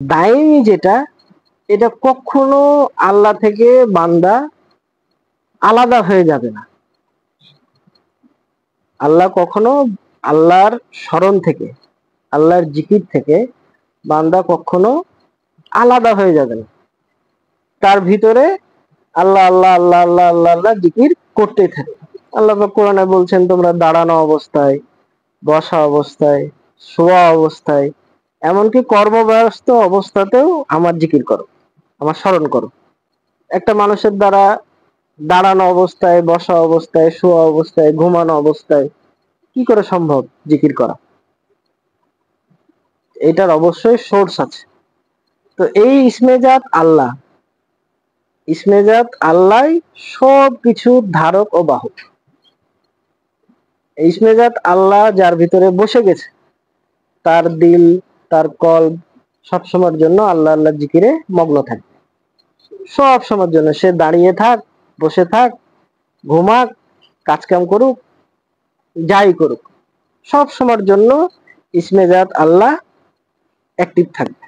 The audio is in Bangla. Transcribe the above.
দায়মি যেটা, এটা কখনো আল্লাহ থেকে বান্দা আলাদা হয়ে যাবে না। আল্লাহ কখনো, আল্লাহর স্মরণ থেকে, আল্লাহর জিকির থেকে বান্দা কখনো আলাদা হয়ে যাবে না। তার ভিতরে আল্লাহ আল্লাহ আল্লাহ আল্লাহ আল্লাহ আল্লাহ জিকির করতেই থাকে। আল্লাহ পাক কোরআনে বলছেন, তোমরা দাঁড়ানো অবস্থায়, বসা অবস্থায়, শোয়া অবস্থায়, এমনকি কর্মব্যস্ত অবস্থাতেও আমার জিকির করো, আমার স্মরণ করো। একটা মানুষের দ্বারা দাঁড়ানো অবস্থায়, বসা অবস্থায়, শোয়া অবস্থায়, ঘুমানো অবস্থায় কি করে সম্ভব জিকির করা? এটার অবশ্যই সোর্স আছে। তো এই ইসমেজাত আল্লাহ, ইসমেজাত আল্লাহ সব কিছুর ধারক ও বাহক। এই ইসমেজাত আল্লাহ যার ভিতরে বসে গেছে, তার দিল, তার কলব সবসময়ের জন্য আল্লাহ আল্লাহ জিকিরে মগ্ন থাকে। সব সময়ের জন্য, সে দাঁড়িয়ে থাক, বসে থাক, ঘুমাক, কাজকাম করুক, যাই করুক, সব সময়ের জন্য ইসমেজাত আল্লাহ অ্যাক্টিভ থাকবে।